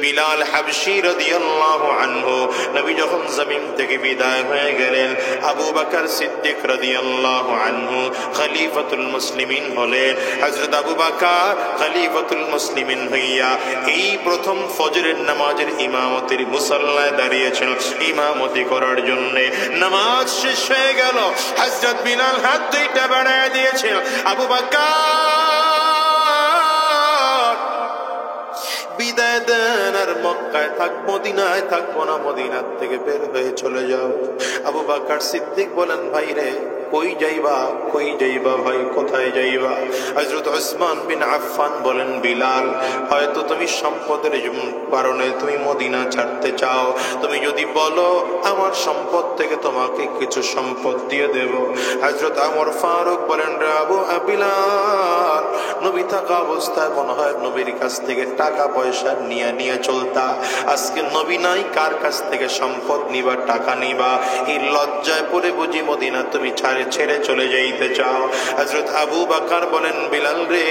বিলাল হাবশী রাদিয়াল্লাহু আনহু নবী যখন জমিন থেকে বিদায় হয়ে গেলেন, আবু বকর সিদ্দিক রাদিয়াল্লাহু আনহু খলিফাতুল মুসলিমিন হলেন। হযরত আবু বকর খলিফাতুল মুসলিমিন হইয়া এই প্রথম ফজরের নামাজের ইমামতির মুসাল্লায় দাঁড়িয়েছেন ইমামতি করার জন্য। নামাজ শেষ হয়ে গেল, হযরত বিলাল হাত দুইটা বাড়ায় দিয়েছেন, আবু বকর বিদায় দেন, আর মক্কায় থাক, মদিনায় থাকবো না, মদিনার থেকে বের হয়ে চলে যাও। আবু বকর সিদ্দিক বলেন, ভাই রে কই যাইবা, কই যাইবা ভাই, কোথায় যাইবা? হযরত উসমান বিন আফফান বলেন, বিলাল হয়তো তুমি সম্পদের কারণে তুমি মদিনা ছাড়তে চাও, তুমি যদি বলো আমার সম্পদ থেকে তোমাকে কিছু সম্পদ দিয়ে দেব। হযরত ওমর ফারুক বলেন, রে আবু বিলাল, নবী থাকা অবস্থায় মনে হয় নবীর কাছ থেকে টাকা পয়সা নিয়ে নিয়ে চলতা, আজকে নবী নাই, কার কাছ থেকে সম্পদ নিবা, টাকা নিবা? এই লজ্জায় পড়ে বুঝি মদিনা তুমি ছেড়ে চলে যাইতে চাও? হযরত আবু বকর বলেন, বিলাল রে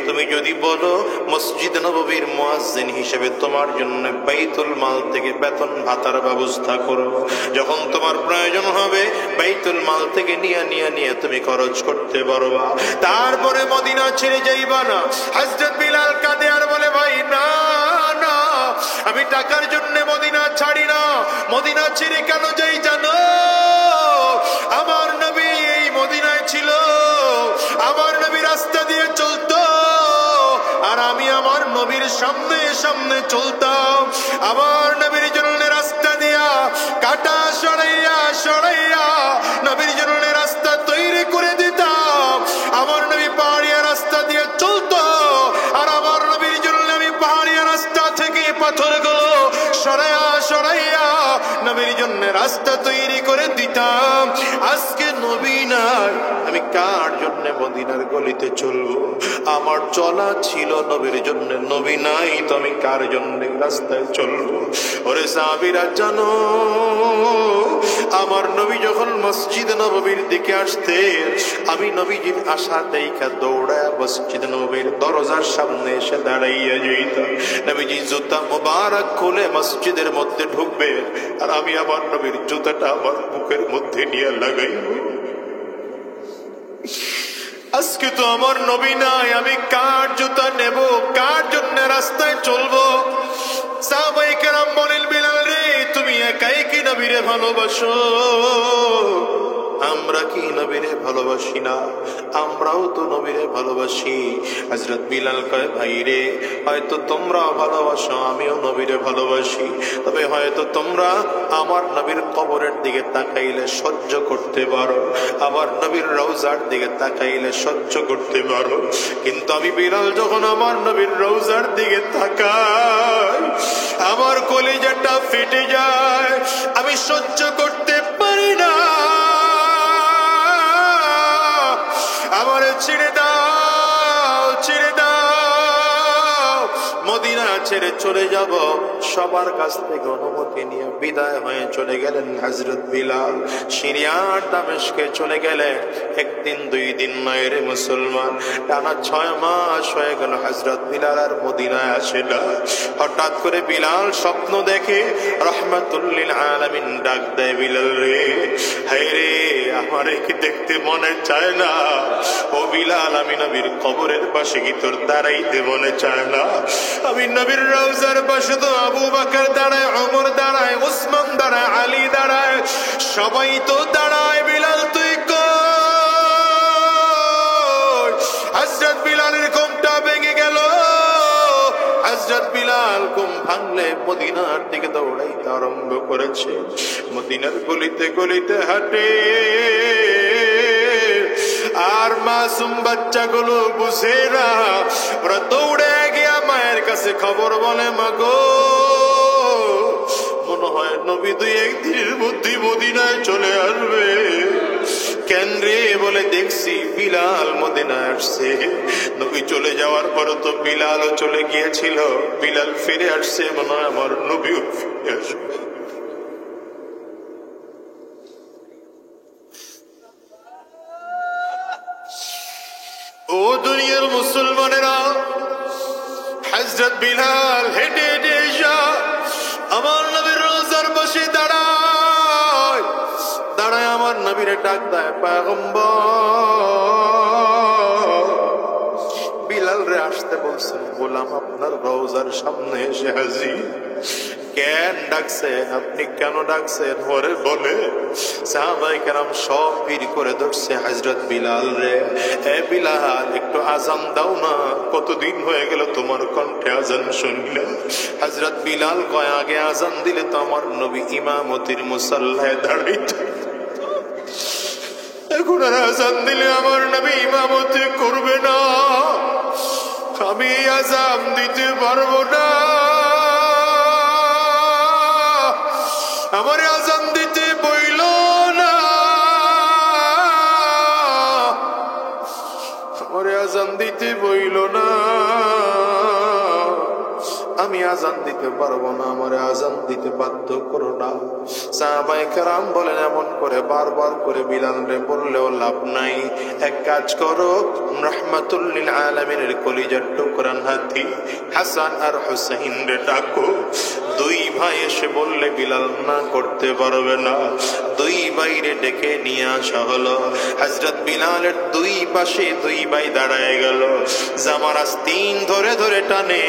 তুমি যদি বলো মসজিদ নববীর মুয়াজ্জিন হিসেবে তোমার জন্য বাইতুল মাল থেকে বেতন ভাতার ব্যবস্থা করো, যখন তোমার প্রয়োজন হবে বাইতুল মাল থেকে নিয়ে তুমি খরচ করতে পারবা, তারপরে মদিনা ছেড়ে যাইবা না। হযরত বিলাল কাঁদে আর বলে, ভাই না না, আমি টাকার জন্য মদিনা ছাড়ি না। মদিনা ছেড়ে কেন যাই জানো? আমার নবী এই মদিনায় ছিল, আমার নবী রাস্তা দিয়ে চলতো, আর আমি আমার নবীর সামনে সামনে চলতাম। আমার নবীর জন্য রাস্তা দিয়া কাটা সরাইয়া সরাইয়া নবীর জন্য রাস্তা তৈরি করে দিতাম। আমার নবী পাহাড়িয়া রাস্তা দিয়ে চলতো, আর আমার নবীর জন্য আমি পাহাড়িয়া রাস্তা থেকে পাথরগুলো সরাইয়া সরাইয়া নবীর জন্য রাস্তা তৈরি করে দিতাম। আজকে নবী নাই, আমি কার জন্য মদিনার গলিতে চলবো? আমার চলা ছিল নবীর জন্য, নবী নাই তো আমি কার জন্য রাস্তায় চলবো? ওরে সাহাবীরা জানো, আমার নবী যখন মসজিদ নববীর দিকে আসতেন, আমি নবীজির আশা দেখা দৌড়ায় মসজিদ নববীর দরজার সামনে এসে দাঁড়াইয়া যাইতাম। নবীজি জুতা মোবারক খুলে মসজিদের মধ্যে ঢুকবে, আর আমি আমার নবীর জুতাটা আমার বুকের মধ্যে নিয়ে লাগাইব। আজকে তো আমার নবী নাই, আমি কার জুতা নেব, কার জন্য রাস্তায় চলবো? সাহাবায়ে কেরাম বলেন, বিলাল রে তুমি একাই কি নবীরে ভালোবাসো? আমরা কি নবীরে ভালোবাসি না? আমরাও তো নবীরে ভালোবাসি। হযরত বিলাল কয়, ভাই রে হয়তো তোমরা ভালোবাসো, আমিও নবীরে ভালোবাসি, তবে হয়তো তোমরা আমার নবীর কবরের দিকে তাকাইলে সহ্য করতে পারো, আমার নবীর রওজার দিকে তাকাইলে সহ্য করতে পারো, কিন্তু আমি বিলাল যখন আমার নবীর রওজার দিকে তাকাই, আমার কলিজাটা ফেটে যায়, আমি সহ্য করতে পারি না। আমার ছেড়ে দাও, ছেড়ে দাও, মদিনা ছেড়ে চলে যাব। সবার কাছ থেকে অনুমতি নিয়ে বিদায় হয়ে চলে গেলেন হযরত বিলাল। সিরিয়ার দামেস্কে চলে গেলেন। একদিন দুই দিন নয় রে মুসলমান, টানা 6 মাস হয়ে গেল হযরত বিলাল আর মদিনায় আসে না। হঠাৎ করে বিলাল স্বপ্ন দেখে, রাহমাতুল লিল আলামিন ডাক দেয়, বিলাল রে, হায় রে আমারে কি দেখতে মনে চায় না? ও বিলাল, আমি নবীর কবরের পাশে কি তোর দাঁড়াইতে মনে চায় না? আমি নবীর রওজার পাশে তো আবু বকর দাঁড়ায়, ওমর দাঁড়ায়, উসমান দাঁড়ায়, আলী দাঁড়ায়, সবাই তো দাঁড়ায়, বিলাল তুই কই? হযরত বিলালের ঘুমটা ভেঙে গেল। হযরত বিলাল ঘুম ভাঙলে মদিনার দিকে দৌড়াইতে আরম্ভ করেছে। মদিনার গলিতে গলিতে হাঁটে, আর মাসুম বাচ্চাগুলো বুঝে না, ওরা দৌড়ে গিয়া মায়ের কাছে খবর বলে, মাগো মনে হয় নবী 2-1 দিনের মধ্যে মদিনায় চলে আসবে। কেন রে? বলে দেখছি বিলাল মদিনায় আসছে। নবী চলে যাওয়ার পর তো বিলালও চলে গিয়েছিল, বিলাল ফিরে আসছে, মনে হয় আমার নবীও ফিরে আসবে। ও দুনিয়ার মুসলমানেরা, হযরত বিলাল হেঁটে হেঁটে ডাক দেয়, পয়গম্বর। বিলাল রে আসতে বলছেন, গোলাম আপনার রওজার সামনে এসে হাজির। কেন ডাকছেন? আপনি কেন ডাকছেন? ওরে বলে সাহাবায়ে কেরাম সব ভিড় করে ধরছে হযরত বিলাল রে। এ বিলাল, একটু আজান দাও না, কতদিন হয়ে গেল তোমার কণ্ঠে আজান শুনি না। হযরত বিলাল কয়, আগে আজান দিলে তো আমার নবী ইমামতির মুসাল্লায় দাঁড়াইতো, এখন আর আজান দিলে আমার নবী ইমামতি করবে না, আমি আজান দিতে পারবো না, আমার আজান দিতে বইল না, আমার আজান দিতে বইল না, আমি আজান দিতে পারবো না, আমার আজান দিতে বাধ্য করো না। সাহাবায়ে কেরাম বলেন, এমন করে বারবার করে বিলাল রে বললেও লাভ নাই, এক কাজ করো, রাহমাতুল লিল আলামিনের কলিজার টুকরা নাতি হাসান আর হুসাইন রে ডাকো। দুই ভাই এসে বললে বিলাল না করতে পারবে না। দুই ভাইরে ডেকে নিয়ে আসা হলো। হযরত বিলালের দুই পাশে দুই ভাই দাঁড়ায় গেল, জামার আস্তিন ধরে ধরে টানে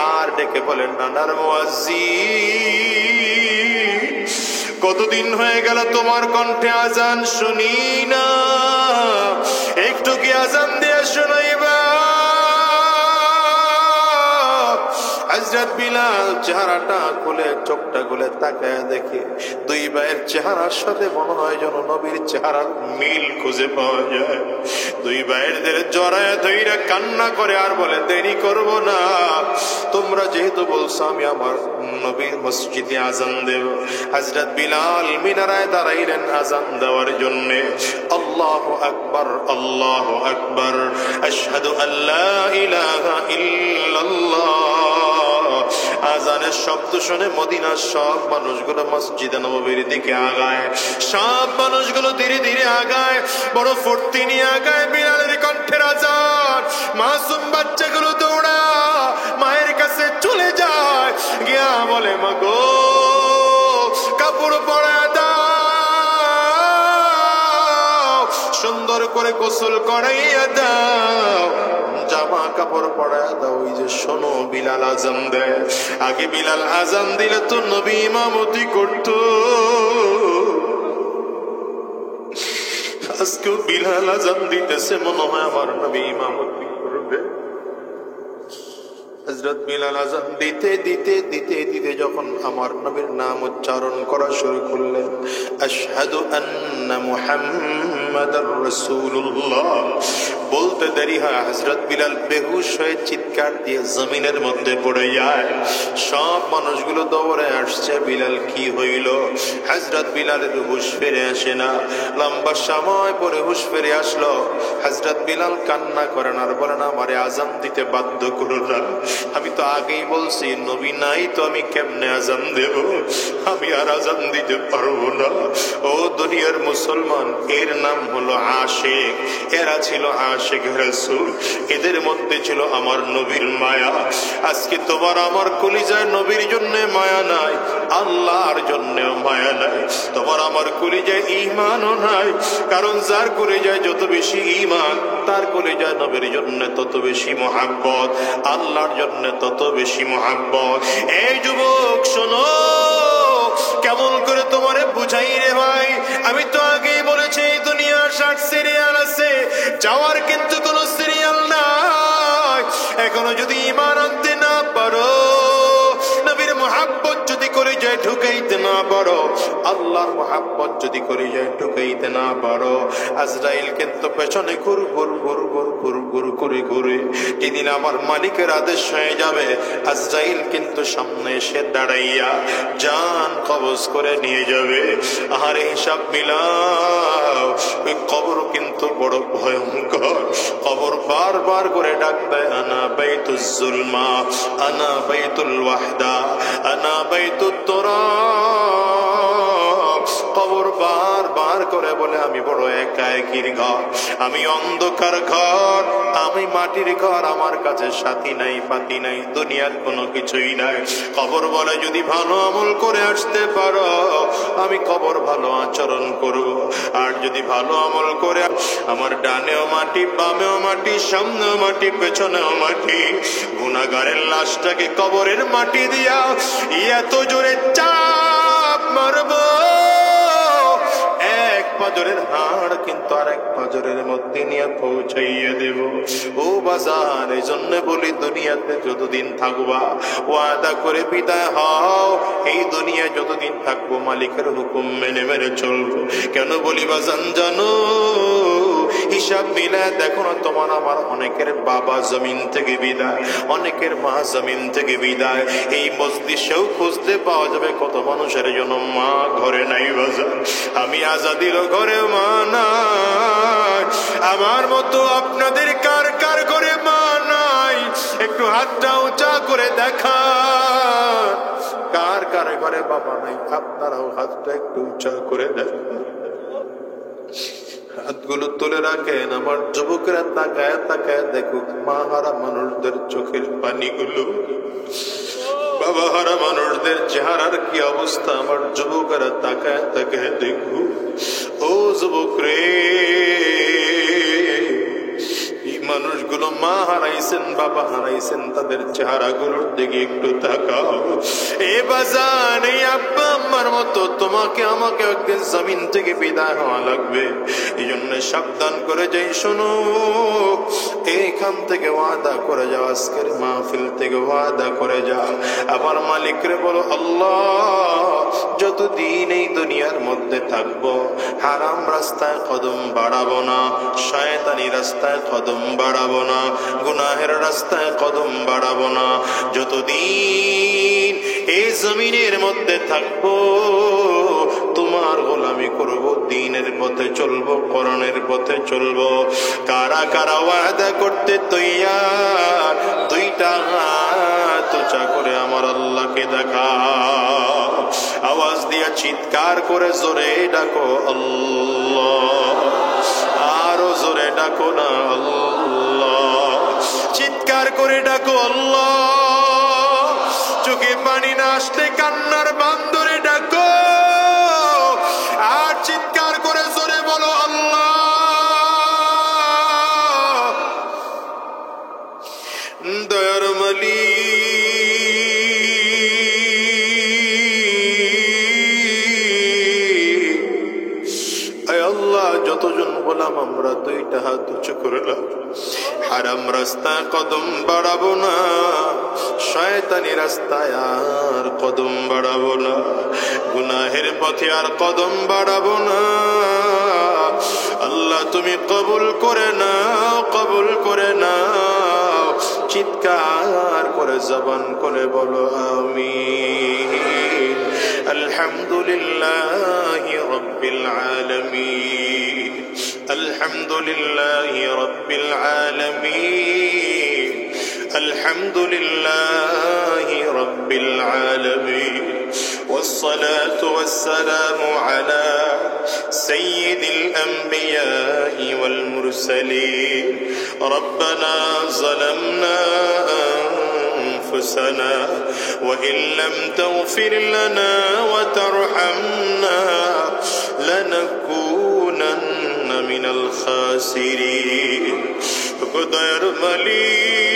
আর ডেকে বলেন, নানার মুয়াজ্জিন, কতদিন হয়ে গেল তোমার কণ্ঠে আজান শুনি না, একটু কি আজান দিয়ে শোনাইবা? হযরত বিলাল চেহারাটা খুলে, চোখটা খুলে তাকায় দেখে দুই ভাইয়ের চেহারার সাথে মনে হয় যেন নবীর চেহারার মিল খুঁজে পাওয়া যায়। দুই ভাইয়ের জড়ায় ধইরা কান্না করে আর বলে, দেরি করব না, তোমরা যেহেতু বলছো আমি আমার নবীর মসজিদে আজান দেব। হযরত বিলাল মিনারায় দাঁড়াইলেন আজান দেওয়ার জন্য। আল্লাহু আকবার, আল্লাহু আকবার, আশহাদু আল্লা ইলাহা ইল্লাল্লাহ। আজানের শব্দ শুনে মদিনার সব মানুষগুলো মসজিদে নববীর দিকে আগায়, সব মানুষগুলো ধীরে ধীরে আগায়, বড় ফুর্তি নিয়ে আগায়। বিলালের কণ্ঠের আজান, মাসুম বাচ্চাগুলো দৌড়া মায়ের কাছে চলে যায়, গিয়া বলে, মা গো, কাপড় পরা দাও, সুন্দর করে গোসল করাইয়া দাও, জামা কাপড় পরায় দাও। ওই যে শোনো, বিলাল আজান দেয়। আগে বিলাল আজান দিলে তো নবী ইমামতি করতো, আজকেও বিলাল আজান দিতেছে, মনে হয় আমার নবী ইমামতি করবে। হযরত বিলাল আযান দিতে দিতে দিতে দিতে যখন আমার নবীর নাম উচ্চারণ করা শুরু করলেন, আশহাদু আন্না মুহাম্মাদার রাসূলুল্লাহ বলতে দেরি হয় হযরত বিলাল বেহুশ হয়ে চিৎকার দিয়ে জমিনের মধ্যে পড়ে যায়। সব মানুষগুলো দৌড়ে আসছে, বিলাল কি হইল? হযরত বিলালের হুঁশ ফিরে আসে না। লম্বা সময় পরে হুঁশ ফিরে আসলো। হযরত বিলাল কান্না করেন আর বলেন, আমারে আযান দিতে বাধ্য করো না, আমি তো আগেই বলছি নবী নাই তো আমি কেমনে আজান দেব, আমি আর আজান দিতে পারবো না। ও দুনিয়ার মুসলমান, এর নাম হলো আশিক। এরা ছিল আশিক রাসূল, এদের মধ্যে ছিল আমার নবীর মায়া। আজকে তোমার আমার কলিজায় নবীর জন্য মায়া নাই, আল্লাহর জন্যও মায়া নাই। তোমার আমার কলিজায় ঈমানও নাই, কারণ যার কলিজায় যত বেশি ঈমান, তার কলিজায় নবীর জন্য তত বেশি মহব্বত, আল্লাহর জন্য তত বেশি মহব্বত। এই যুবক শোনো, কেমন করে তোমারে বুঝাই রে ভাই? আমি তো আগেই বলেছি এই দুনিয়ার 60 সিরিয়াল আছে, যাওয়ার কিন্তু কোনো সিরিয়াল নাই। এখনো যদি ঈমান আনতে না পারো, নবীর মহব্বত যদি করে যায় ঢুকাইতে না পারো, আল্লাহর মহব্বত যদি করে যায় ঢুকাইতে না পারো, আজরাইল কিন্তু পেছনে ঘুর ঘুর ঘুর ঘুর ঘুর ঘুর করে ঘুরে যেদিন আমার মালিকের আদেশ হয়ে যাবে, আজরাইল কিন্তু সামনে এসে দাঁড়াইয়া জান কবজ করে নিয়ে যাবে। আহারে হিসাব মিলাও, ওই কবর কিন্তু বড় ভয়ঙ্কর। কবর বারবার করে ডাকবে, আনা বাইতুজ জুলমা, আনা বাইতুল ওয়াহদা, আনা বাইতুত তুরাব। কবর বারবার করে বলে আমি বড় একা একির ঘর, আমি অন্ধকার ঘর, আমি মাটির ঘর, আমার কাছে সাথী নাই পাতি নাই, দুনিয়ার কোনো কিছুই নাই। কবর বলে যদি ভালো আমল করে আসতে পারো আমি কবর ভালো আচরণ করব, আর যদি ভালো আমল করে আমার ডানেও মাটি বামেও মাটি সামনেও মাটি পেছনেও মাটি, গুনাহগারের লাশটাকে কবরের মাটি দিয়া এত জোরে চাপ মারবো এক পাজরের হাড় কিন্তু আরেক পাজরের মধ্যে নিয়ে পৌঁছাইয়া দেব। ও বাজার, এই জন্য বলি দুনিয়াতে যতদিন থাকবা ওয়াদা করে বিদায় হও, এই দুনিয়া যতদিন থাকবো মালিকের হুকুম মেনে মেনে চলবো। কেন বলি বাজান জানো, হিসাব মিলায় দেখো না, তোমার আমার অনেকের বাবা জমিন থেকে বিদায়, অনেকের মা জমিন থেকে বিদায়। এই মজলিসেও খুঁজতে পাওয়া যাবে কত মানুষের জন্য মা ঘরে নাই বাজার। আমি আজাদির ঘরে মা নাই, আমার মতো আপনাদের কার কার ঘরে মা নাই? একটু হাতটা উঁচা করে দেখা, কার কার ঘরে বাবা নাই? আপনারাও হাতটা একটু উঁচা করে দেখা, হাতগুলো তুলে রাখেন। আমার যুবকেরা তাকায় তাকায় দেখুক মা হারা মানুষদের চোখের পানিগুলো, বাবা হারা মানুষদের চেহারার কি অবস্থা। আমার যুবকেরা তাকায় তাকায় দেখুক। ও যুবক রে, মানুষগুলো মা হারাইছেন বাবা হারাইছেন, তাদের চেহারা গুলোর দিকে একটু তাকাও। এ বাজান, এই আব্বা আম্মার মতো তোমাকে আমাকে একদিন জমিন থেকে বিদায় হওয়া লাগবে। এই জন্য সাবধান করে যাই, শোনো, এইখান থেকে ওয়াদা করে যাও, আজকের মাহফিল থেকে ওয়াদা করে যাও। আবার মালিকরে বলো, আল্লাহ যতদিন এই দুনিয়ার মধ্যে থাকবো হারাম রাস্তায় কদম বাড়াবো না, শয়তানি রাস্তায় কদম বাড়াবো না, গুনাহের রাস্তায় কদম বাড়াবো না। যতদিন এই জমিনের মধ্যে থাকবো তোমার গোলামি করব, দ্বীনের পথে চলবো, কোরআনের পথে চলবো। কারা কারা ওয়াদা করতে তৈয়ার? দুইটা হাত উঁচা করে আমার আল্লাহকে দেখা, আওয়াজ দিয়া চিৎকার করে জোরে ডাকো আল্লাহ, আরো জোরে ডাকো না আল্লাহ, চিৎকার করে ডাকো আল্লাহ। চোখে পানি না আসলে কান্নার বান্দরে ডাকো, আর চিৎকার করে জোরে বলো আল্লাহ। দয়ার মালিক, যতজন গোলাম আমরা দুইটা হাত উঁচু করলাম, হারাম রাস্তায় কদম বাড়াবো না, শয়তানি রাস্তায় আর কদম বাড়াবো না, গুনাহের পথে আর কদম বাড়াবো না। আল্লাহ তুমি কবুল করে নাও, কবুল করে নাও। চিৎকার করে জবান করে বলো আমিন। আলহামদুলিল্লাহি রাব্বিল আলামিন, আলহামদুলিল্লাহি রাব্বিল আলামিন, আলহামদুলিল্লাহি রাব্বিল আলামিন। والصلاة والسلام على سيد الأنبياء والمرسلين. ربنا ظلمنا أنفسنا وإن لم تغفر لنا وترحمنا لنكونن من الخاسرين. قدر مليك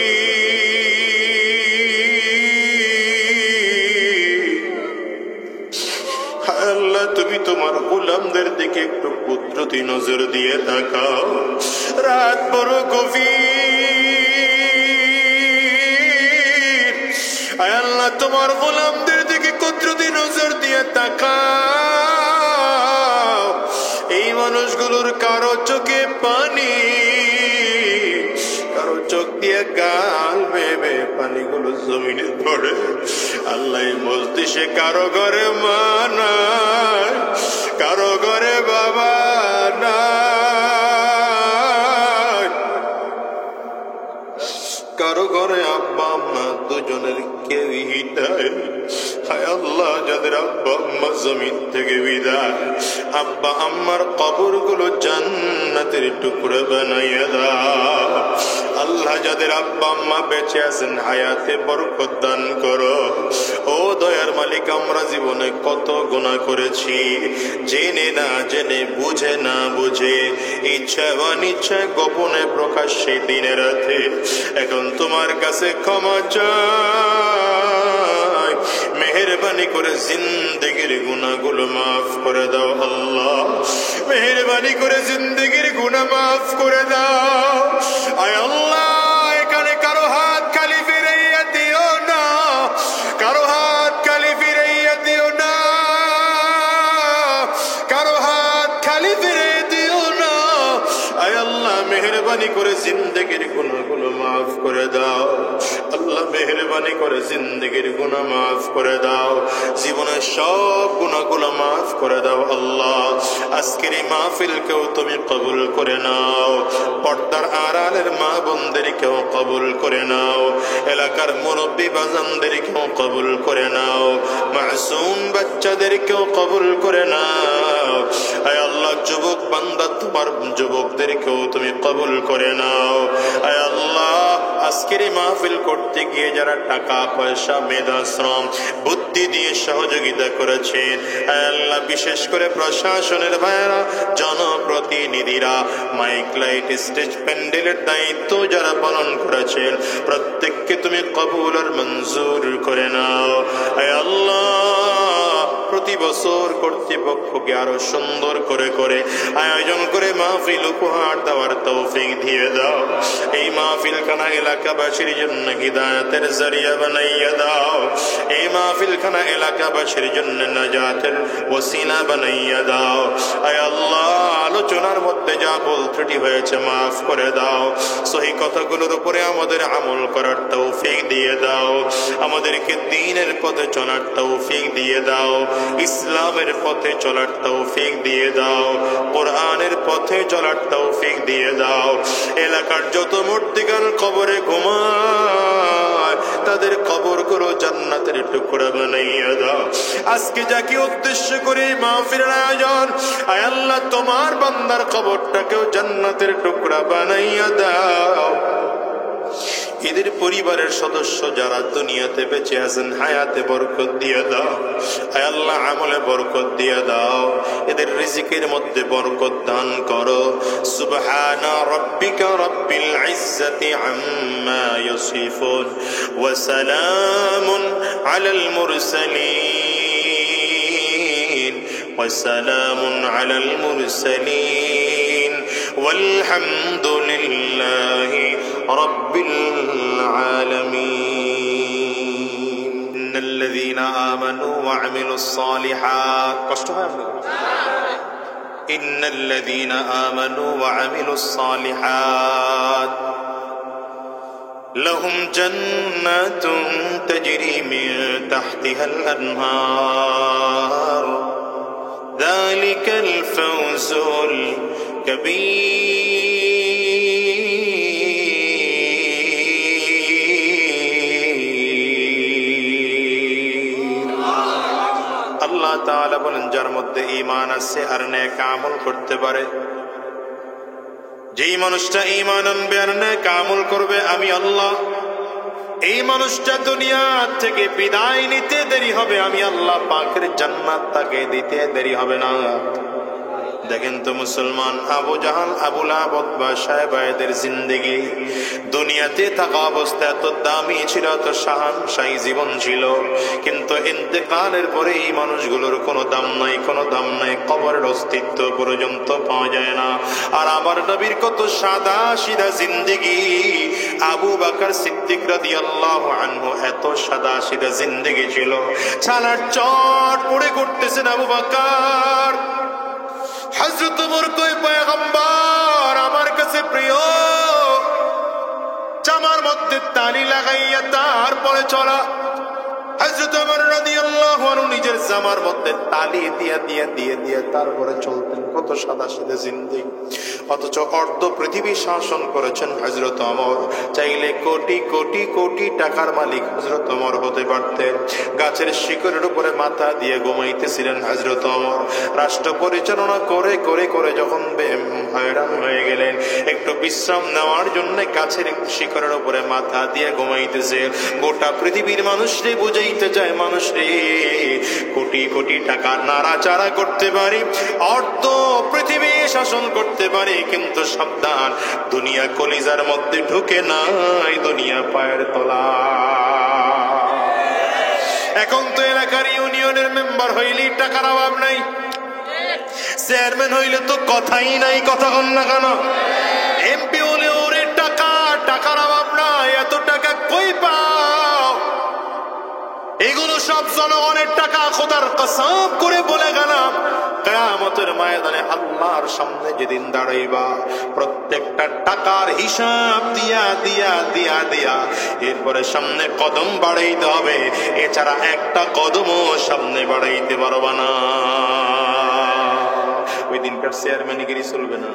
আল্লাহ তুমি তোমার গোলামদের দিকে একটু কুদরতি নজর দিয়ে তাকাও। রাত বড় গভীর, আল্লাহ তোমার গোলামদের দিকে কুদরতি নজর দিয়ে তাকাও। এই মানুষগুলোর কারো চোখে পানি, কারো চোখ দিয়ে গাল বেবে পানিগুলো জমিনে পড়ে। আল্লাহ মজলিসে কারো ঘরে মা নাই, কারো ঘরে বাবা নাই, কারো ঘরে আব্বা আম্মা দুজনের কেউই নাই। হায় আল্লাহ আল্লাহ যাদের আব্বা আম্মা জমিন থেকে বিদায়, আব্বা আম্মার কবরগুলো জান্নাতের টুকরো বানাইয়া দাও। আল্লাহ যাদের আব্বা আম্মা বেঁচে আছেন হায়াতে বরকত দান করো। ও দয়ার মালিক, আমরা জীবনে কত গুনাহ করেছি, জেনে না জেনে, বুঝে না বুঝে, ইচ্ছা অনিচ্ছা, গোপনে প্রকাশ্যে, দিনে রাতে। এখন তোমার কাছে ক্ষমা চাই, মেহেরবানি করে জিন্দেগির গুনাহগুলো মাফ করে দাও আল্লাহ। মেহেরবানি করে জিন্দেগির গুনাহ মাফ করে দাও। আয় আল্লাহ, এখানে কারো হাত খালি ফিরাইয়া দিও না, কারো হাত খালি ফিরাইয়া দিও না, কারো হাত খালি ফিরিয়ে দিও না। আয় আল্লাহ, মেহেরবানি করে জিন্দেগির গুনাহগুলো মাফ করে দাও আল্লাহ। মেহেরবানি করে জিন্দেগির গুনাহ মাফ করে দাও, জীবনের সব গুনাহগুলো মাফ করে দাও আল্লাহ। আজকের এই মাহফিলকেও তুমি কবুল করে নাও, পর্দার আড়ালের মা বোনদেরকেও কবুল করে নাও, এলাকার মুরব্বী বাজানদেরকেও কবুল করে নাও, মাসুম বাচ্চাদেরকেও কবুল করে নাও। আয় আল্লাহ, যুবক বান্দা তোমার যুবকদেরকেও তুমি কবুল করে নাও। আয় আল্লাহ, আজকের এই মাহফিল করতে গিয়ে যারা টাকা পয়সা, মেধা, শ্রম, বুদ্ধি দিয়ে সহযোগিতা করেছেন, আয় আল্লাহ, বিশেষ করে প্রশাসনের ভাইয়েরা, জনপ্রতিনিধিরা, মাইক লাইট স্টেজ প্যান্ডেলের দায়িত্ব যারা পালন করেছেন, প্রত্যেককে তুমি কবুল আর মঞ্জুর করে নাও। আয় আল্লাহ, প্রতি বছর কর্তৃপক্ষকে আরো সুন্দর করে করে আয়োজন করে মাহফিল উপহার দেওয়ার তৌফিক দিয়ে দাও। এই মাহফিল খানা এলাকাবাসীর জন্য হিদায়াতের জরিয়া বানাইয়া দাও। এই মাহফিল খানা এলাকাবাসীর জন্য নাজাতের ওসিলা বানাইয়া দাও। আয় আল্লাহ, আলোচনার মধ্যে যা ভুল ত্রুটি হয়েছে মাফ করে দাও। সহি কথাগুলোর উপরে আমাদের আমল করার তৌফিক দিয়ে দাও। আমাদেরকে দ্বীনের পথে চলার তৌফিক দিয়ে দাও, ইসলামের পথে চলার তৌফিক দিয়ে দাও, কোরআনের পথে চলার তৌফিক দিয়ে দাও। এলাকার যত মূর্তিগান কবরে ঘুমায়, তাদের কবরগুলো জান্নাতের টুকরা বানাইয়া দাও। আজকে যাকে উদ্দেশ্য করে মাহফিলের আয়োজন, আয় আল্লাহ, তোমার বান্দার কবরটাকেও জান্নাতের টুকরা বানাইয়া দাও। এদের পরিবারের সদস্য যারা দুনিয়াতে বেঁচে আছেন, হায়াতে বরকত দিয়ে দাও। আয় আল্লাহ, আমলে বরকত দিয়ে দাও, এদের রিজিকের মধ্যে বরকত দান করো। সুবহানা রাব্বিকা রাব্বিল ইজ্জাতি আম্মা ইয়াসিফুন ওয়া সালামুন আলাল মুরসালিন ওয়া সালামুন আলাল মুরসালিন والحمد لله رب العالمين. إن الذين آمنوا وعملوا الصالحات إن الذين آمنوا وعملوا الصالحات لهم جنات تجري من تحتها الأنهار ذلك الفوز আল্লাহ তাআলা বলেন, যার মধ্যে ঈমান আছে আর নেক আমল করতে পারে, যেই মানুষটা ঈমান আনবে আর নেক আমল করবে, আমি আল্লাহ এই মানুষটা দুনিয়া থেকে বিদায় নিতে দেরি হবে, আমি আল্লাহ পাকের জান্নাত তাকে দিতে দেরি হবে না। দেখেন তো মুসলমান, আবু জাহাল, আবু লাহাব, উতবা, সাহেবা, এদের জিন্দেগি দুনিয়াতে থাকা অবস্থা এত দামি ছিল, এত শাহানশাহী জীবন ছিল, কিন্তু ইন্তেকালের পরে এই মানুষগুলোর কোনো দাম নাই, কোনো দাম নাই, কবরের অস্তিত্ব পর্যন্ত পাওয়া যায় না। আর আমার নবীর কত সাদা সিধা জিন্দেগি, আবু বকর সিদ্দিক রাদিয়াল্লাহু আনহু এত সাদা সিধা জিন্দেগি ছিল, ছালার চট পড়ে করতেছেন আবু বকর। হযরত ওমর কই, পয়গম্বর আমার কাছে প্রিয়, জামার মধ্যে তালি লাগাইয়া তারপরে চলা। হযরত ওমর রাদিয়াল্লাহু আনহু নিজের জামার মধ্যে তালি দিয়ে দিয়ে দিয়ে দিয়ে তারপরে চলতেন। কত সাদা সিধা জিন্দেগি। অথচ অর্ধ পৃথিবী শাসন করেছেন হযরত ওমর। চাইলে কোটি কোটি কোটি টাকার মালিক হযরত ওমর হতে পারতেন। গাছের শিকড়ের উপরে মাথা দিয়ে ঘুমাইতেছিলেন হযরত ওমর। রাষ্ট্র পরিচালনা করে করে করে যখন হয়রান হয়ে গেলেন, একটু বিশ্রাম নেওয়ার জন্য গাছের শিকড়ের উপরে মাথা দিয়ে ঘুমাইতেছে। গোটা পৃথিবীর মানুষরে বুঝাইতে চায়, মানুষ রে, কোটি কোটি টাকা নাড়াচাড়া করতে পারি, অর্ধ পৃথিবী শাসন করতে পারি, কিন্তু সাবধান, দুনিয়া কলিজার মধ্যে ঢুকে নাই, দুনিয়া পায়ের তলা। এখন তো এলাকার ইউনিয়নের মেম্বার হইলেই টাকার অভাব নাই, চেয়ারম্যান হইলে তো কথাই নাই, কথা কন না কেন? এমপি হলে ওরে টাকা, টাকার অভাব নাই। এত টাকা কই পাও? এগুলো সব জনগণের টাকা। খোদার কসম করে বলে গেলাম, কিয়ামতের ময়দানে আল্লাহর সামনে যেদিন দাঁড়াইবা, প্রত্যেকটা টাকার হিসাব দিয়া দিয়া দিয়া দিয়া এরপরে সামনে কদম বাড়াইতে হবে, এছাড়া একটা কদমও সামনে বাড়াইতে পারবা না। ওই দিনকার চেয়ারম্যানগিরি চলবে না,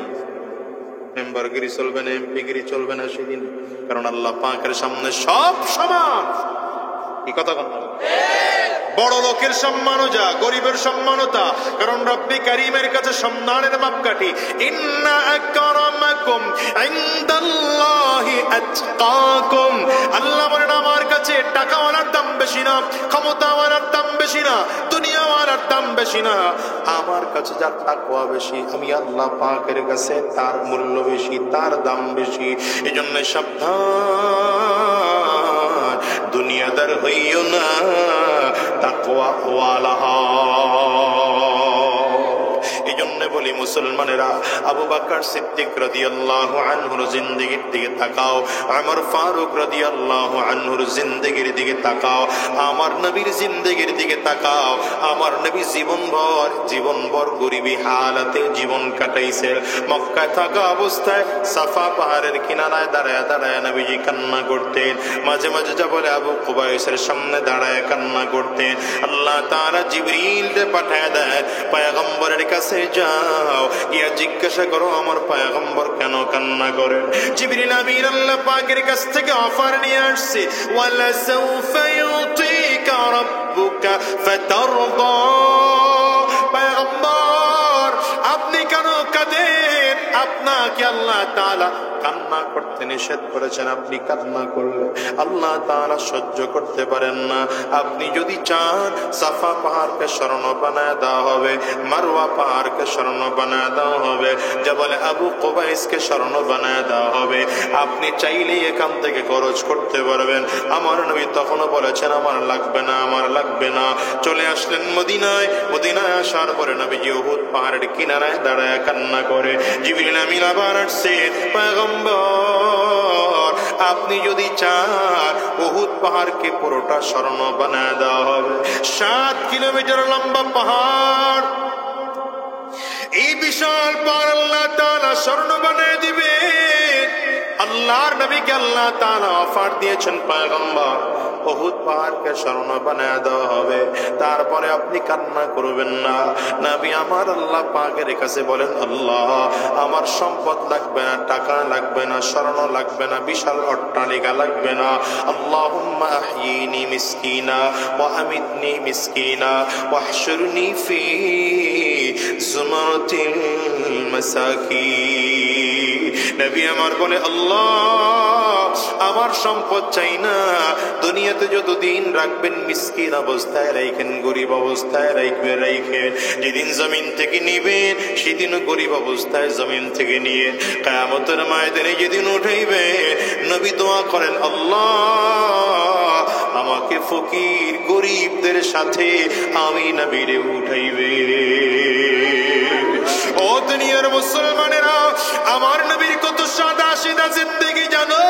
মেম্বারগিরি চলবে না, এমপিগিরি চলবে না সেদিন, কারণ আল্লাহ পাকের সামনে সব সমান। কি কথা কথা? বড় লোকের সম্মানও যা, গরিবের সম্মানও তা, কারণ রব্বি কারীমের কাছে সম্মানের মাপকাঠি। ইন্না আকরামাকুম ইনদাল্লাহি আতকাকুম। আল্লাহ বলেন, আমার কাছে টাকাওয়ালার দাম বেশি না, ক্ষমতাওয়ালার দাম বেশি না, দুনিয়াওয়ালার দাম বেশি না, আমার কাছে যার তাকওয়া বেশি, আমি আল্লাহ পাকের কাছে তার মূল্য বেশি, তার দাম বেশি। এজন্য সাবধান, দুনিয়াদার হইও না, তাকওয়া ওয়ালা হও। এজন্য বলি মুসলমানেরা, আবু বকর সিদ্দিক রাদিয়াল্লাহু আনহুর জিন্দেগির দিকে তাকাও, ওমর ফারুক রাদিয়াল্লাহু আনহুর জিন্দেগির দিকে তাকাও, আমার নবীর জিন্দেগির দিকে তাকাও। আমার নবী জীবনভর গরিবী হালাতে জীবন কাটাইছে। মক্কায় থাকা অবস্থায় সাফা পাহাড়ের কিনারায় দাঁড়ায় দাঁড়ায় নবীজি কান্না করতেন। মাঝে মাঝে জবলে আবু কুবাইসের সামনে দাঁড়ায় কান্না করতেন। আল্লাহ তাআলা জিবরিলকে পাঠায় দেয়, পয়গম্বরের কাছে যাও, গিয়া জিজ্ঞাসা করো আমার পয়গম্বর কেন কান্না করেন। জিবরিল আমিন আল্লাহ পাকের কাছ থেকে অফার নিয়ে আসছে, ওয়ালা সাউফা ইউতিকা রাব্বুকা ফাতারদা। পয়গম্বর আপনি কেন কাঁদেন? আপনাকে আল্লাহ তাআলা কান্না করতে নিষেধ করেছেন, আপনি কান্না করলে আল্লাহ তাআলা সহ্য করতে পারেন না। আপনি যদি চান সাফা পাহাড়কে স্মরণ বানায় দেওয়া হবে, মারওয়া পাহাড়কে স্মরণ বানায় দেওয়া হবে, জবল আবু কুবাইসকে স্মরণ বানায় দেওয়া হবে। আপনি চাইলেই এখান থেকে খরচ করতে পারবেন। আমার নবী তখনও বলেছেন আমার লাগবে না, আমার লাগবে না। চলে আসলেন মদিনায়। মদিনায় আসার পরে নবীজি উহুদ পাহাড়ের কিনারায় দাঁড়ায় কান্না করে। জিবরিল আমিন আবার আসছে, পয়গম্বর আপনি যদি চান উহুদ পাহাড়কে পুরোটা স্মরণ বানায় দেওয়া হবে। 7 কিলোমিটার লম্বা পাহাড়, এই বিশাল পাহাড় আল্লাহ তাআলা স্মরণ বানায় দিবে। আল্লাহর নবীকে আল্লাহ তাআলা অফার দিয়েছেন, পয়গম্বর উহুদ পাহাড়কে স্মরণ বানায় দেওয়া হবে, তারপরে আপনি কান্না করবেন না। নবী আমার আল্লাহ পাকের কাছে বলেন, আল্লাহ আমার সম্পদ লাগবে না, টাকা লাগবে না, স্মরণ লাগবে না, বিশাল অট্টালিকা লাগবে না। আল্লাহুম্মা আহয়িনি মিসকিনা ওয়া আমিতনি মিসকিনা ওয়াহশুরনি ফি যুমারাতিল মাসাকিন। নবী আমার বলে, আল্লাহ আমার সম্পদ চাই না, দুনিয়াতে যতদিন রাখবেন মিসকিন অবস্থায় রাখেন, গরিব অবস্থায় রাখবেন। যেদিন জমিন থেকে নিবেন সেদিন গরিব অবস্থায় জমিন থেকে নিয়ে কিয়ামতের ময়দানে যেদিন উঠাইবেন, নবী দোয়া করেন, আল্লাহ আমাকে ফকির গরিবদের সাথে আমি নবীরে উঠাইবে। ও দুনিয়ার মুসলমানেরা, আমার নবীর কত সাদা সিধা জিন্দেগি জানো,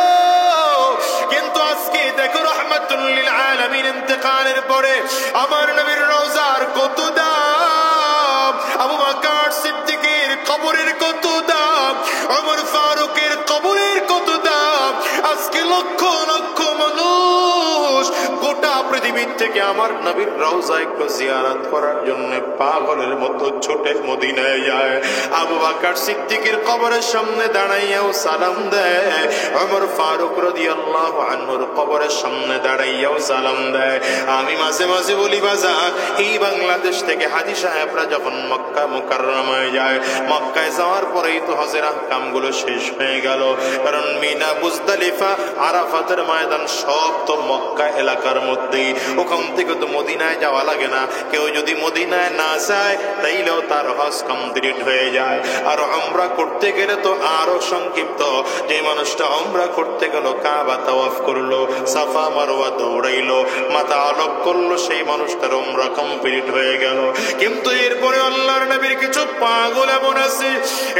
কিন্তু আজকে দেখো রাহমাতুল লিল আলামিন ইন্তেকালের পরে আমার নবীর রওজার কত দাম, আবু বকর সিদ্দিকের কবরের কত দাম, ওমর ফারুকের কবরের কত দাম। আজকে লক্ষ লক্ষ মানুষ গোটা পৃথিবীর থেকে আমার নবীর রওজা একটু জিয়ারত করার জন্য পাগলের মতো ছুটে মদিনায় যায়। আবু বকর সিদ্দিকের কবরের সামনে দাঁড়াইয়াও সালাম দেয়, ওমর ফারুক রাদিয়াল্লাহু আনহুর কবরের সামনে দাঁড়াইয়াও সালাম দেয়। আমি মাঝে মাঝে বলি বাজার, এই বাংলাদেশ থেকে হাজী সাহেবরা যখন মক্কা মুকাররমায় যায়, মক্কায় যাওয়ার পরেই তো হজের আহকামগুলো শেষ হয়ে গেল। কারণ মিনা, মুজদালিফা, আরাফাতের ময়দান সব তো মক্কা এলাকার মধ্যেই, ওখান থেকে তো মদিনায় যাওয়া লাগে না। কেউ যদি মদিনায় না যায় তাইলেও তার হজ কমপ্লিট হয়ে যায়। আর উমরা করতে গেলে তো আরো সংক্ষিপ্ত। যে মানুষটা উমরা করতে গেল, কাবা তাওয়াফ করলো, সাফা মারওয়া দৌড়াইলো, মাথা আলোক করলো, সেই মানুষটার উমরা কমপ্লিট হয়ে গেল। কিন্তু এরপরে আল্লাহর নবীর কিছু পাগল এমন আছে,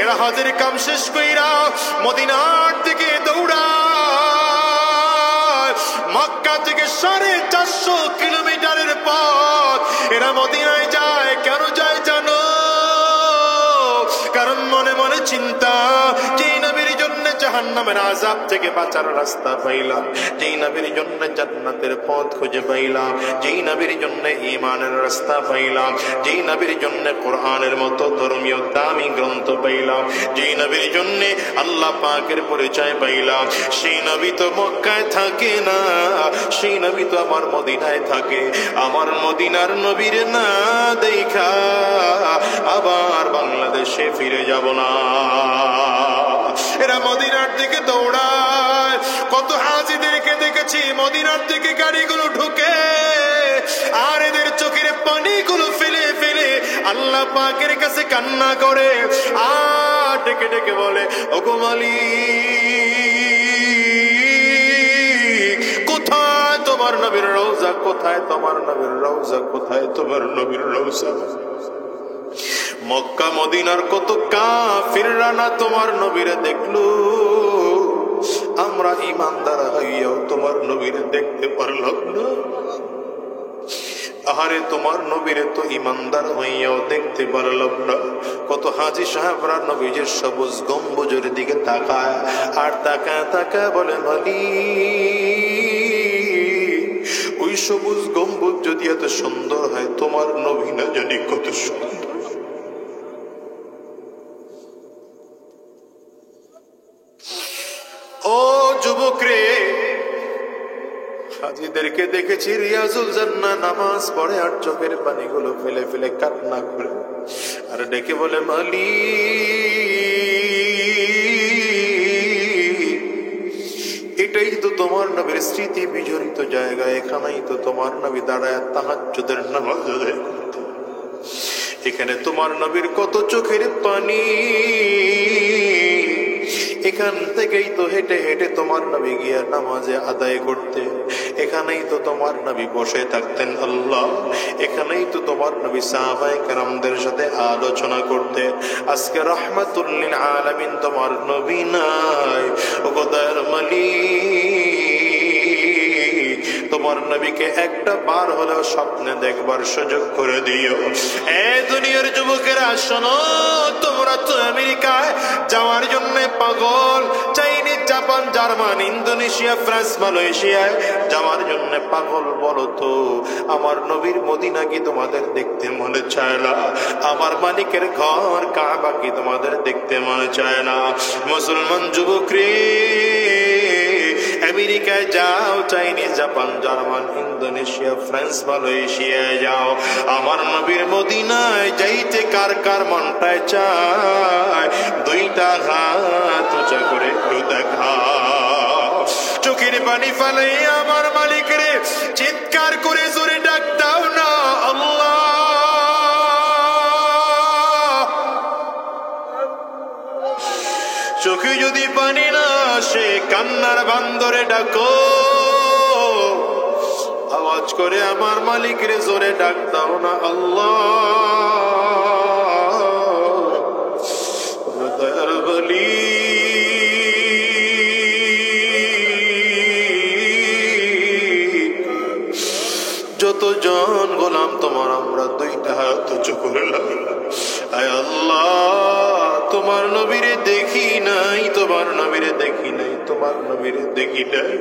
এরা হজের কাম শেষ কইরা মদিনার দিকে দৌড়ায়। মক্কা থেকে 450 কিলোমিটারের পথ এরা মদিনায় যায়। কেন যায় জানো? কারণ মনে মনে চিন্তা, যেই নবীর জন্য জাহান্নামের আযাব থেকে বাঁচার রাস্তা পাইলাম, যেই নবীর জন্য জান্নাতের পথ খুঁজে পাইলাম, যেই নবীর জন্য ঈমানের রাস্তা পাইলাম, যেই নবীর জন্য কোরআনের মতো ধর্মীয় দামি গ্রন্থ পাইলাম, যেই নবীর জন্য আল্লাহ পাকের পরিচয় পাইলাম, সেই নবী তো মক্কায় থাকে না, সেই নবী তো আমার মদিনায় থাকে। আমার মদিনার নবীর না দেখা আবার বাংলাদেশে ফিরে যাব না। এরা মদিনার দিকে দৌড়ায়। কত হাজিদেরকে দেখেছি মদিনার দিকে গাড়িগুলো ঢুকে, আর এদের চোখের পানিগুলো ফেলে ফেলে আল্লাহ পাকের কাছে কান্না করে, আর ডেকে ডেকে বলে, ওগো মালিক, কোথায় তোমার নবীর রওজা, কোথায় তোমার নবীর রওজা, কোথায় তোমার নবীর রওজা? মক্কা মদিনার কত কাফিররা না তোমার নবীরে দেখলো, আমরা ঈমানদার হইয়াও তোমার নবীরে দেখতে পারলাম না। আহারে, তোমার নবীরে তো ঈমানদার হইয়াও দেখতে পারলাম না। কত হাজী সাহেবরা নবীজির সবুজ গম্বুজের দিকে তাকায়, আর তাকায় তাকায় বলে, মালিক, ওই সবুজ গম্বুজ যদি এত সুন্দর হয়, তোমার নবী না জানি কত সুন্দর। ও যুবক রে, হাজীদেরকে দেখেছি রিয়াজুল জান্নাহ নামাজ পড়ে আর চোখের পানিগুলো ফেলে ফেলে কান্না করে, আর ডেকে বলে, মালিক, এটাই তো তোমার নবীর স্মৃতি বিজড়িত জায়গা, এখানেই তো তোমার নবী দাঁড়ায় তাহাজ্জুদের নামাজ আদায় করত। এখানে তোমার নবীর কত চোখের পানি, এখান থেকেই তো হেঁটে হেঁটে তোমার নবী গিয়া নামাজে আদায় করতে, এখানেই তো তোমার নবী বসে থাকতেন আল্লাহ, এখানেই তো তোমার নবী সাহাবায়ে কেরামদের সাথে আলোচনা করতে। আজকে রাহমাতুল লিল আলামিন তোমার নবী নাই। ও খোদার মালিক, তোমার নবীকে একটা বার হলেও স্বপ্নে দেখবার সুযোগ করে দিও। এ দুনিয়ার যুবকেরা শোনো, তোমরা তো আমেরিকায় যাওয়ার জন্য পাগল, Chinese, Japan, German, Indonesia, France, মালয়েশিয়ায় যাওয়ার জন্য পাগল। বলো তো, আমার নবীর মদিনা কি তোমাদের দেখতে মনে চায় না? আমার মালিকের ঘর কাবা কি তোমাদের দেখতে মনে চায় না? মুসলমান যুবক রে, আমেরিকায় যাও, Chinese, Japan, German, Indonesia, France, মালয়েশিয়ায় যাও, আমার নবীর মদিনায় যাইতে কার কার মনটায় চায়? দুইটা হাত উঁচা করে একটু দেখাও। চোখের পানি ফেলে আমার মালিক রে চিৎকার করে জোরে ডাক দাও না, আল্লাহ। চোখে যদি পানি না আসে, কান্নার বান্দরে ডাকো, আওয়াজ করে আমার মালিক রে জোরে ডাক দাও না, আল্লাহ। দয়ার বলি, যতজন মুসলমান গোলাম তোমার আমরা দুইটা হাত উঁচু করলাম। আয় আল্লাহ, তোমার নবীরে দেখি নাই, তোমার নবীরে দেখি নাই, তোমার নবীরে দেখি নাই।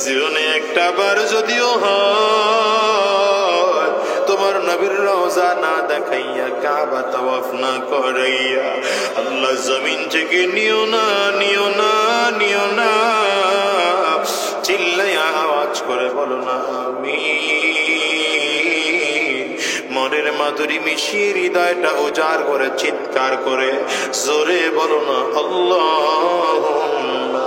জীবনে একটা বার যদিও হয় তোমার নবীর রওজা না দেখাইয়া, কাবা তাওয়াফ না করাইয়া আল্লাহ জমিন থেকে নিও না, নিও না, নিও না। চিল্লাইয়া আওয়াজ করে বলো না আমিন। মনের মাধুরী মিশিয়ে হৃদয়টা উজাড় করে চিৎকার করে জোরে বলো না আল্লাহুম্মা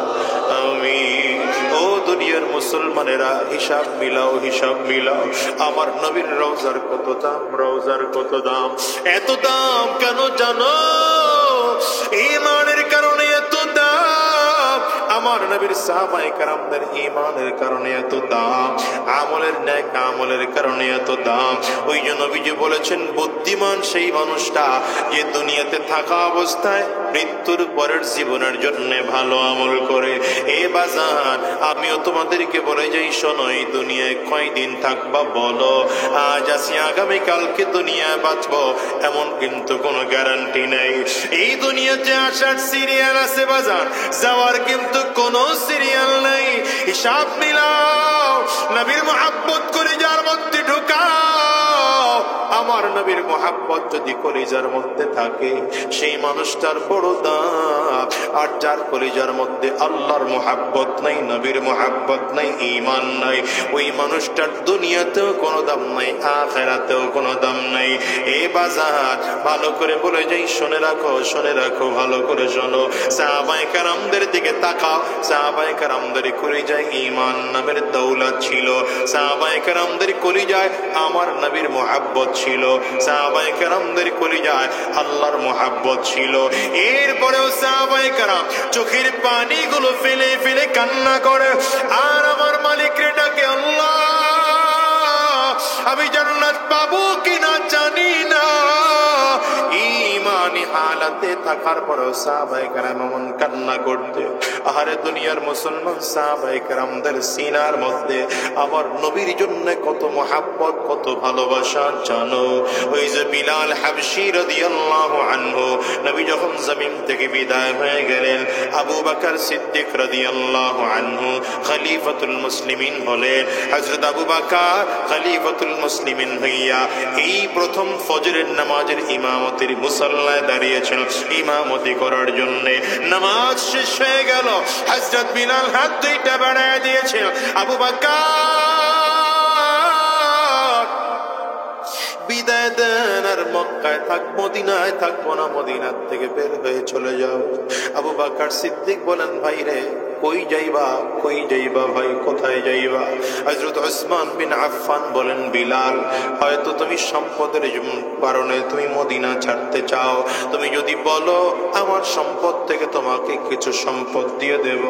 আমিন। ও দুনিয়ার মুসলমানেরা, হিসাব মিলাও, হিসাব মিলাও। আমার নবীর রওজার কত দাম, রওজার কত দাম। এত দাম কেন জানো? ঈমানের কারণে এত দাম। আমার নবীর সাহাবায়ে কেরামদের ঈমানের কারণে এত দাম, আমলের নেক আমলের কারণে এত দাম। ওই জন্য নবীজি বলেছেন, বুদ্ধিমান সেই মানুষটা যে দুনিয়াতে থাকা অবস্থায় মৃত্যুর পরের জীবনের জন্য ভালো আমল করে। এ বাজার, আমিও তোমাদেরকে বলে যাই, শোনো, এই দুনিয়ায় কয়দিন থাকবা বলো? আজ আছি, আগামীকালকে দুনিয়ায় বাঁচবো এমন কিন্তু কোনো গ্যারান্টি নেই। এই দুনিয়াতে আসার সিরিয়াল আছে বাজার, যাওয়ার কিন্তু কোনো সিরিয়াল নেই। হিসাব মিলাও, নবীর মুহাব্বত করে যার মধ্যে ঢুকাও। আমার নবীর মুহাব্বত যদি কলিজার মধ্যে থাকে, সেই মানুষটার বড় দাম। আর যার কলিজার মধ্যে আল্লাহর মুহাব্বত নাই, নবীর মুহাব্বত নাই, ঈমান নাই, ওই মানুষটার দুনিয়াতেও কোনো দাম নাই, আখিরাতেও কোনো দাম নাই। এ বাজার, ভালো করে বলে যাই, শুনে রাখো, শুনে রাখো, ভালো করে শোনো। সাহাবায়ে কেরামদের দিকে তাকাও। সাহাবায়ে কেরামদের কলিজায় ঈমান নামের দৌলত ছিল। সাহাবায়ে কেরামদের কলিজায় আমার নবীর মুহাব্বত ছিল। সাহাবায়ে কেরামদের কলিজায় আল্লাহর মুহাব্বত ছিল। এরপরেও সাহাবায়ে কেরাম চোখের পানিগুলো ফেলে ফেলে কান্না করে আর আমার মালিককে ডাকে, আল্লাহ, আমি জান্নাত পাবো কিনা জানি না। ঈমানি হালাতে থাকার পরেও সাহাবায়ে কেরাম এমন কান্না করতে। আহারে দুনিয়ার মুসলমান, সাহাবায়ে কেরামদের সিনার মধ্যে আমার নবীর জন্য কত মুহাব্বত, কত ভালোবাসা জানো? ওই যে বিলাল হাবশী রাদিয়াল্লাহু আনহু, নবী যখন জমিন থেকে বিদায় হয়ে গেলেন, আবু বকর সিদ্দিক রাদিয়াল্লাহু আনহু খলিফাতুল মুসলিমিন হলেন। হযরত আবু বকর খলিফাতুল মুসলিমিন হইয়া এই প্রথম ফজরের নামাজের ইমামতির মুসাল্লায় দাঁড়িয়েছেন ইমামতি করার জন্য। নামাজ শেষ হয়ে গেল, হযরত বিলাল হাত দুইটা বাড়ায় দিয়েছেন, আবু বকর বিদায় দেন, আর মক্কায় থাক, মদিনায় থাকবো না, মদিনার থেকে বের হয়ে চলে যাও। আবু বকর সিদ্দিক বলেন, ভাই রে, কই যাইবা, কই যাইবা ভাই, কোথায় যাইবা? হযরত উসমান বিন আফফান বলেন, বিলাল, হয়তো তুমি সম্পদের কারণে তুমি মদিনা ছাড়তে চাও। তুমি যদি বলো, আমার সম্পদ থেকে তোমাকে কিছু সম্পদ দিয়ে দেব।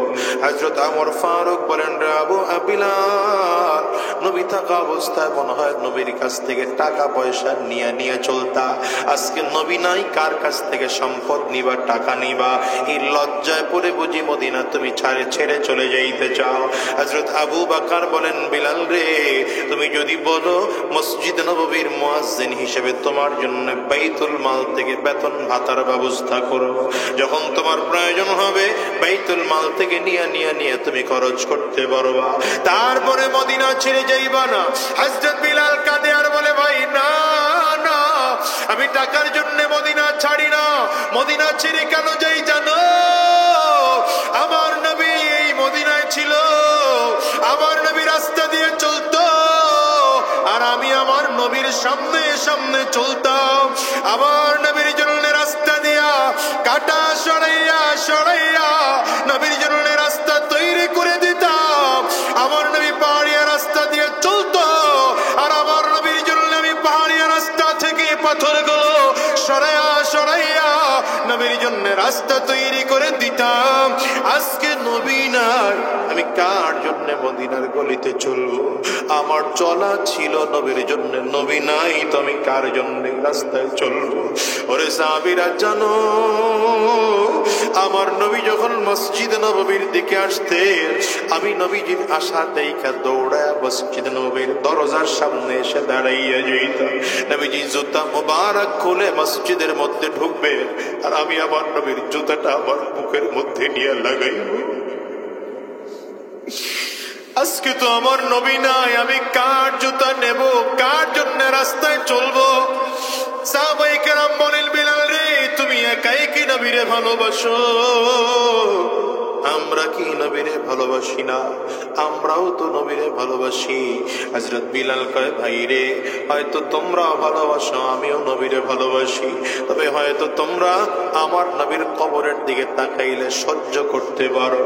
হযরত ওমর ফারুক বলেন, রে আবু বিলাল, নবী থাকা অবস্থায় মনে হয় নবীর কাছ থেকে টাকা পয়সা নিয়ে নিয়ে চলতা। আজকে নবী নাই, কার কাছ থেকে সম্পদ নিবা, টাকা নিবা? এই লজ্জায় পড়ে বুঝি মদিনা তুমি ছেড়ে চলে যাইতে চাও? হযরত আবু বকর বলেন, বিলাল রে, তুমি যদি বলো মসজিদ নববীর মুয়াজ্জিন হিসেবে তোমার জন্য বাইতুল মাল থেকে বেতন ভাতার ব্যবস্থা করো, যখন তোমার প্রয়োজন হবে বাইতুল মাল থেকে নিয়ে নিয়ে নিয়ে তুমি খরচ করতে পারবা, তারপরে মদিনা ছেড়ে যাইবা না। হযরত বিলাল কাঁদে আর বলে, ভাই না না, আমি টাকার জন্য মদিনা ছাড়ি না। মদিনা ছেড়ে কেন যাই জানো? আমার নবী এই মদিনায় ছিল, আমার নবী রাস্তা দিয়ে চলতো, আর আমি আমার নবীর সামনে সামনে চলতাম। আমার নবীর জন্য রাস্তা দিয়া কাটা সরাইয়া সরাইয়া নবীর জন্য রাস্তা তৈরি করে দিতাম। আমার নবী পাহাড়িয়া রাস্তা দিয়ে চলতো, আর আমার নবীর জন্য আমি পাহাড়িয়া রাস্তা থেকে পাথরগুলো সরাইয়া সরাইয়া নবীর জন্য রাস্তা তৈরি করে দিতাম। আজকে নবী নাই, আমি কার জন্য মদিনার গলিতে চলবো? আমার চলা ছিল নবীর জন্য, নবী নাই তো আমি কার জন্য রাস্তায় চলবো? ওরে সাহাবীরা জানো, আমার নবী যখন মসজিদ নববীর দিকে আসতেন, আমি নবীজির আশা দেখা দৌড়ায় মসজিদ নববীর দরজার সামনে এসে দাঁড়াইয়া যাইতাম। নবীজি জুতা মোবারক খুলে মসজিদের মধ্যে ঢুকবে, আর আমি আমার নবীর জুতাটা আমার বুকের মধ্যে নিয়ে লাগাইব। আজকে তো আমার নবী নাই, আমি কার জুতা নেব, কার জন্য রাস্তায় চলবো? সাহাবায়ে কেরাম বলেন, বিলাল রে, তুমি একাই কি নবীরে ভালোবাসো? আমরা কি নবীরে ভালোবাসি না? আমরাও তো নবীরে ভালোবাসি। হযরত বিলাল কয়, ভাই রে, হয়তো তোমরা ভালোবাসো, আমিও নবীরে ভালোবাসি, তবে হয়তো তোমরা আমার নবীর কবরের দিকে তাকাইলে সহ্য করতে পারো,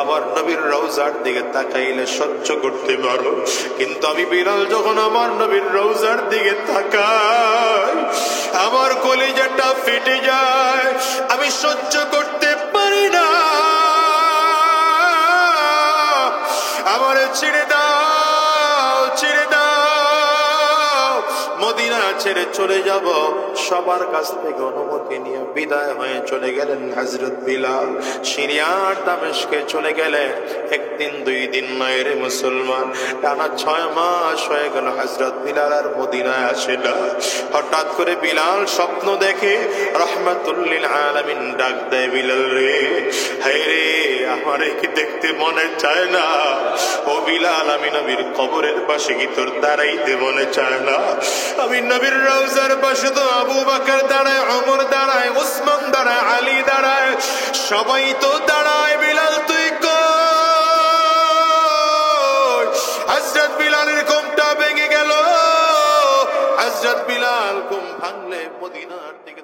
আমার নবীর রওজার দিকে তাকাইলে সহ্য করতে পারো, কিন্তু আমি বিলাল যখন আমার নবীর রওজার দিকে তাকাই, আমার কলিজাটা ফেটে যায়, আমি সহ্য করতে পারি না। আমারে ছেড়ে দাও, ছেড়ে দাও, মদিনা ছেড়ে চলে যাব। সবার কাছ থেকে অনুমতি নিয়ে বিদায় হয়ে চলে গেলেন হযরত বিলাল। সিরিয়ার দামেস্কে চলে গেলেন। একদিন দুই দিন নয় রে মুসলমান, টানা 6 মাস হয়ে গেল হযরত বিলাল আর মদিনায় আসে না। হঠাৎ করে বিলাল স্বপ্ন দেখে, রাহমাতুল লিল আলামিন ডাক দেয়, বিলাল রে, হায় রে, আমারে কি দেখতে মনে চায় না? ও বিলাল, আমি নবীর কবরের পাশে কি তোর দাঁড়াইতে মনে চায় না? আমি নবীর রওজার পাশে তো আবু বকর দাঁড়ায়, ওমর দাঁড়ায়, উসমান দাঁড়ায়, আলী দাঁড়ায়, সবাই তো দাঁড়ায়, বিলাল তুই কই? হযরত বিলালের ঘুমটা ভেঙে গেল। হযরত বিলাল ঘুম ভাঙলে মদিনার দিকে